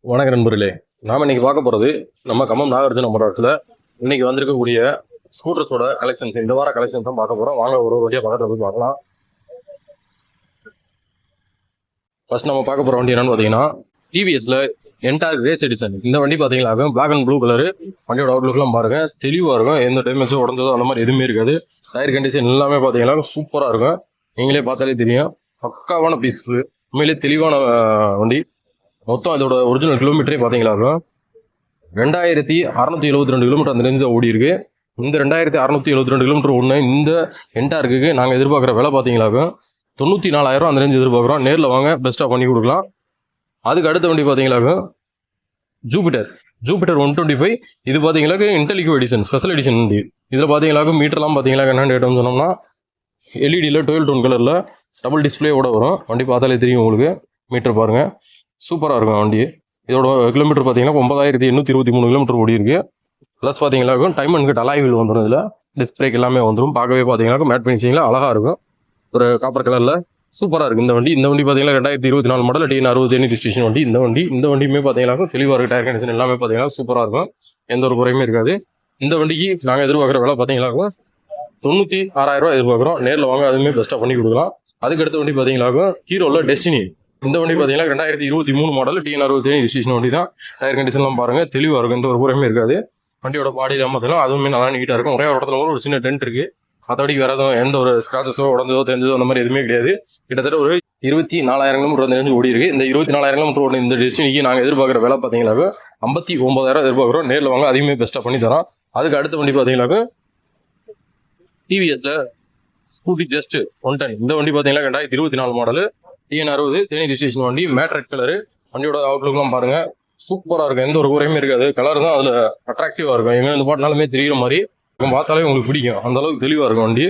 வணக்க நண்பர்களே, நாம இன்னைக்கு பார்க்க போறது நம்ம கம்மம் நாகார்ஜுன மோட்டார்ஸ்ல இன்னைக்கு வந்திருக்கக்கூடிய ஸ்கூட்டர்ஸோட கலெக்ஷன்ஸ். இந்த வார கலெக்ஷன் தான் பார்க்க போறோம். வாங்க ஒரு வண்டியா பக்கத்துல போய் பார்க்கலாம். ஃபர்ஸ்ட் நம்ம பார்க்க போற வண்டி என்னன்னு பாத்தீங்கன்னா டிவிஎஸ்ல என்டார் ரேஸ் எடிஷன். இந்த வண்டி பாத்தீங்கன்னா பிளாக் அண்ட் ப்ளூ கலர். வண்டியோட அவுட்லுக்லாம் பாருங்க, தெளிவா இருக்கும். எந்த டேமேஜோ உடஞ்சதோ அந்த மாதிரி எதுவுமே இருக்காது. டயர் கண்டிஷன் எல்லாமே பாத்தீங்கன்னா சூப்பரா இருக்கும். நீங்களே பார்த்தாலே தெரியும், பக்காவான பீஸ், உண்மையிலே தெளிவான வண்டி. மொத்தம் இதோட ஒரிஜினல் கிலோமீட்டரே பார்த்தீங்களா 2672 கிலோமீட்டர் அந்த ரேஞ்சில் ஓடி இருக்கு. இந்த 2672 கிலோமீட்டர் ஒன்று இந்த என்டார்க்கு நாங்கள் எதிர்பார்க்குற விலை பார்த்தீங்களா 94,000 அந்த ரேஞ்சு எதிர்பார்க்குறோம். நேரில் வாங்க, பெஸ்ட்டாக பண்ணி கொடுக்கலாம். அதுக்கு அடுத்த வண்டி பார்த்தீங்களா ஜூபிட்டர் 125. இது பார்த்தீங்களா இன்டெலிகோ எடிஷன், ஸ்பெஷல் எடிஷன் வண்டி. இதில் பார்த்தீங்களா மீட்டர்லாம் பார்த்தீங்களா என்னென்னு கேட்டோம்னு சொன்னோம்னா எல்இடியில் 12 டோன் கலரில் டபுள் டிஸ்பிளேயோட வரும். வண்டி பார்த்தாலே தெரியும் உங்களுக்கு. மீட்டர் பாருங்கள், சூப்பராக இருக்கும் வண்டி. இதோட கிலோமீட்டர் பார்த்தீங்கன்னா 9823 கிலோமீட்டர் ஓடி இருக்கு. ப்ளஸ் பார்த்தீங்கன்னா டைம் அண்ட் அலாய் வீல் வந்துடும். இதில் டிஸ்க் பிரேக் எல்லாமே வந்துடும். பார்க்கவே பார்த்தீங்கன்னா மேட் ஃபினிஷிங்கில் அழகாக இருக்கும். ஒரு காப்பர் கலரில் சூப்பராக இருக்குது இந்த வண்டி. இந்த வண்டி பார்த்தீங்கன்னா 2024 மாடல் TN 60 ரிஜிஸ்ட்ரேஷன் வண்டி. இந்த வண்டியுமே பார்த்தீங்கன்னா தெளிவாக இருக்குது. டயர் கண்டிஷன் எல்லாமே பார்த்தீங்கன்னா சூப்பராக இருக்கும். எந்த ஒரு குறையுமே இருக்காது. இந்த வண்டிக்கு நாங்கள் எதிர்பார்க்குற விலை பார்த்தீங்கன்னா 96,000 எதிர்பார்க்குறோம். நேரில் வாங்க, அதுவுமே பெஸ்ட்டாக பண்ணி கொடுக்கலாம். அதுக்கு அடுத்த வண்டி பார்த்தீங்கன்னா ஹீரோவில் டெஸ்டினி. இந்த வண்டி பார்த்தீங்கன்னா 2023 மாடல் TN 60 ரிஜிஸ்ட்ரேஷன் வண்டி தான். டயர் கண்டிஷன்லாம் பாருங்க, தெளிவாக இருக்கும். எந்த ஒரு குறையுமே இருக்காது. வண்டியோட பாடி பார்த்தீங்கன்னா அதுவுமே நல்லா நீட்டாக இருக்கும். ஒரே இடத்துல ஒரு சின்ன டென்ட் இருக்கு. மற்றபடி வேற எதுவும் எந்த ஒரு ஸ்கிராச்சஸோ உடஞ்சதோ தெரிஞ்சதோ அந்த மாதிரி எதுவுமே கிடையாது. கிட்டத்தட்ட ஒரு 24,000 கிலோமீட்டர் அந்த ரேஞ்சு ஓடி இருக்கு. இந்த 24,000 கிலோமீட்டர் ஓடி இந்த டெஸ்டினிக்கு நாங்கள் எதிர்பார்க்குற விலை பார்த்தீங்கன்னா 59,000 எதிர்பார்க்குறோம். நேரில் வாங்க, அதையுமே பெஸ்ட்டாக பண்ணி தரோம். அதுக்கு அடுத்த வண்டி பார்த்தீங்கன்னா டிவிஎஸ்ல ஸ்கூட்டி ஜஸ்ட் 110. இந்த வண்டி பார்த்தீங்கன்னா 2024 மாடல் TN 60 ரிஜிஸ்ட்ரேஷன் வண்டி. Mat red colour. வண்டியோட அவுட்லுக்லாம் பாருங்க, சூப்பராக இருக்கும். எந்த ஒரு குறையுமே இருக்காது. கலர் தான் அதில் அட்ராக்டிவாக இருக்கும். எங்கே இந்த பாட்டினாலுமே தெரியுற மாதிரி பார்த்தாலே உங்களுக்கு பிடிக்கும். அந்த அளவுக்கு தெளிவாக இருக்கும் வண்டி.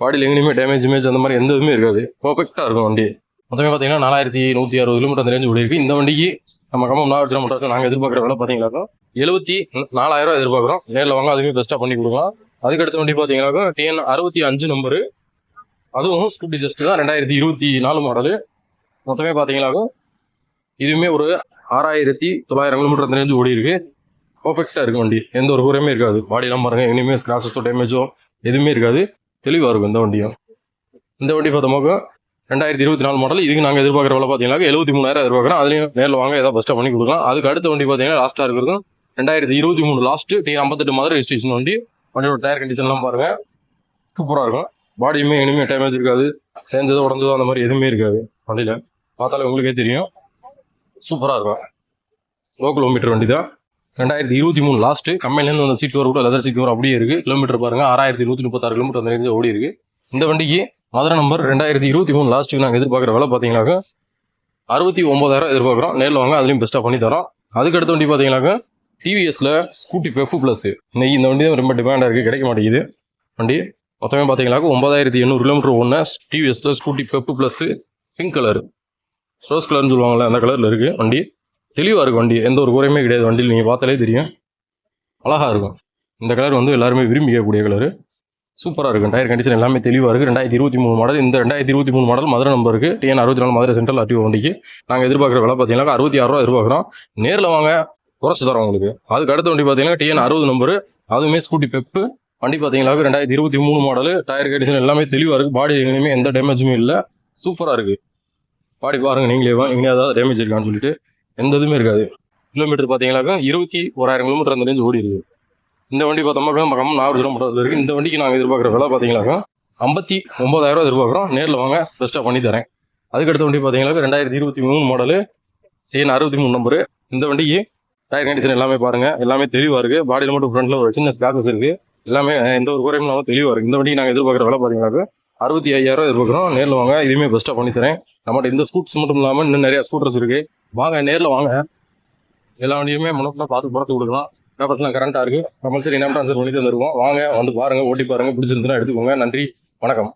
பாடியில் எங்கேயுமே டேமேஜ் அந்த மாதிரி எந்த இதுவுமே இருக்காது. பர்ஃபெக்டாக இருக்கும் வண்டி. மொத்தமே பார்த்தீங்கன்னா 4160 கிலோமீட்டர் அந்த ரேஞ்சு ஓடி இருக்கு. இந்த வண்டிக்கு நம்ம கம்மம் நாகார்ஜுன மோட்டார்ஸ் நாங்கள் எதிர்பார்க்குற விலை பார்த்தீங்கன்னா 74,000 எதிர்பார்க்குறோம். நேரில் வாங்க, அதுவுமே பெஸ்ட்டாக பண்ணி கொடுக்கலாம். அதுக்கடுத்த வண்டி பார்த்தீங்கன்னா TN 65 நம்பரு. அதுவும் ஸ்கூட்டி ஜஸ்ட் தான், 2024 மாடலு. மொத்தமே பார்த்தீங்களாக்கும் இதுவுமே ஒரு 6,900 கிலோமீட்டர் அந்த ரேஞ்சு ஓடி இருக்கு. பர்ஃபெக்டாக இருக்கும் வண்டி. எந்த ஒரு குறையுமே இருக்காது. பாடியெல்லாம் பாருங்க, இனிமேல் ஸ்கிராச்சஸோ டேமேஜோ எதுவுமே இருக்காது. தெளிவாக இருக்கும் இந்த வண்டியும். இந்த வண்டி பார்த்தோம்னா 2024 மாடல். இதுக்கு நாங்கள் எதிர்பார்க்குற விலை பார்த்தீங்கன்னா 73,000 எதிர்பார்க்குறோம். அதுலேயும் நேரில் வாங்க, ஏதாவது பெஸ்ட்டாக பண்ணி கொடுக்கலாம். அதுக்கு அடுத்த வண்டி பார்த்தீங்கன்னா லாஸ்ட்டாக இருக்கிறதும் 2023 லாஸ்ட்டு TN 58 மாதிரி ரெஜிஸ்ட்ரேஷன் வண்டி. வண்டியோட டயர் கண்டிஷன்லாம் பாருங்க, சூப்பராக இருக்கும். பாடியுமே இனிமேல் டேமேஜ் இருக்காது. தேஞ்சதோ உடஞ்சதோ அந்த மாதிரி எதுவுமே இருக்காது. வண்டியில் பார்த்தாலே உங்களுக்கே தெரியும், சூப்பராக இருக்கும். லோ கிலோமீட்டர் வண்டி தான். 2023 லாஸ்ட்டு. கம்மியிலேருந்து வந்த சீட் வரும் கூட லெதர் சீட் வரும், அப்படியே இருக்குது. கிலோமீட்டர் பாருங்கள், 6,136 கிலோமீட்டர் அந்த ரேஞ்சு ஓடி இருக்குது. இந்த வண்டிக்கு மதுரை நம்பர் 2023 லாஸ்ட்டுக்கு நாங்கள் எதிர்பார்க்குற விலை பார்த்தீங்கன்னாக்கா 69,000 எதிர்பார்க்குறோம். நேரில் வாங்க, அதுலேயும் பெஸ்ட்டாக பண்ணி தரோம். அதுக்கு அடுத்த வண்டி பார்த்தீங்கன்னாக்கா டிவிஎஸ்ல ஸ்கூட்டி பெப்பு ப்ளஸ். இன்னைக்கு இந்த வண்டி தான் ரொம்ப டிமாண்டாக இருக்குது, கிடைக்க மாட்டேங்குது வண்டி. மொத்தமே பார்த்தீங்கன்னா 9,800 கிலோமீட்டர் ஒன்று டிவிஎஸ்ல Scooty Pep plus. Pink colour, rose கலர்னு சொல்லுவாங்கள்ல, அந்த கலரில் இருக்குது வண்டி. தெளிவாக இருக்கும் வண்டி. எந்த ஒரு குறையுமே கிடையாது வண்டியில். நீங்கள் பார்த்தாலே தெரியும், அழகாக இருக்கும். இந்த கலர் எல்லாருமே விரும்பி கேட்கக்கூடிய கலரு. சூப்பராக இருக்கும். டயர் கண்டிஷன் எல்லாமே தெளிவாக இருக்குது. 2023 மாடல். இந்த 2023 மாடல் மதுரை நம்பருக்கு TN 64 மதுரை சென்ட்ரல் RTO வண்டிக்கு நாங்கள் எதிர்பார்க்குற விலை பார்த்தீங்கன்னா 66,000 எதிர்பார்க்குறோம். நேரில் வாங்க, குறைச்சி தரோம் உங்களுக்கு. அதுக்கு அடுத்த வண்டி பார்த்தீங்கன்னா TN 60 நம்பரு. அதுவுமே ஸ்கூட்டி பெப்பு வண்டி. பார்த்தீங்கன்னா 2023 மாடல். டயர் கண்டிஷன் எல்லாமே தெளிவாக இருக்குது. பாடி எங்கேயுமே எந்த டேமேஜுமே இல்லை. சூப்பராக இருக்குது. பாடி பாருங்க நீங்களே, இங்கே ஏதாவது டேமேஜ் இருக்கான்னு சொல்லிட்டு எந்த இதுவுமே இருக்காது. கிலோமீட்டர் பார்த்தீங்கன்னாக்கா 21,000 கிலோமீட்டர் அந்த ரேஞ்சு ஓடி இருக்குது. இந்த வண்டி பார்த்தோம்னா பக்கம் 4 கிலோமீட்டர் இருக்குது. இந்த வண்டிக்கு நாங்கள் எதிர்பார்க்குற விலை பார்த்தீங்கன்னாக்கா 59,000 எதிர்பார்க்குறோம். நேரில் வாங்க, பெஸ்ட்டாக பண்ணி தரேன். அதுக்கடுத்த வண்டி பார்த்தீங்கன்னா 2023 மாடலு TN 63 நம்பரு. இந்த வண்டிக்கு டயர் கண்டிஷன் எல்லாமே பாருங்கள், எல்லாமே தெளிவாக இருக்குது. பாடியில் மட்டும் ஃப்ரண்ட்டில் ஒரு சின்ன ஸ்கிராச்சஸ் இருக்குது. எல்லாமே எந்த ஒரு குறையும் இல்லாமல் தெளிவாக இருக்குது. இந்த வண்டிக்கு நாங்கள் எதிர்பார்க்குற விலை பார்த்தீங்கன்னா 65,000 எதிர்பார்க்குறோம். நேரில் வாங்க, இதுவுமே பெஸ்ட்டாக பண்ணி தரேன். நம்மகிட்ட இந்த ஸ்கூட்டர்ஸ் மட்டும் இல்லாமல் இன்னும் நிறைய ஸ்கூட்டர்ஸ் இருக்குது. வாங்க, நேரில் வாங்க, எல்லா வண்டியுமே முன்னப்பலாம் பார்த்து கொடுக்கலாம். பேப்பர்ஸ்லாம் கரண்ட்டாக இருக்குது. கம்பல்சரி இனம் ட்ரான்ஸ்ஃபர் பண்ணி தந்துருவோம். வாங்க, வந்து பாருங்கள், ஓட்டி பாருங்கள், பிடிச்சிருந்துன்னா எடுத்துக்கோங்க. நன்றி, வணக்கம்.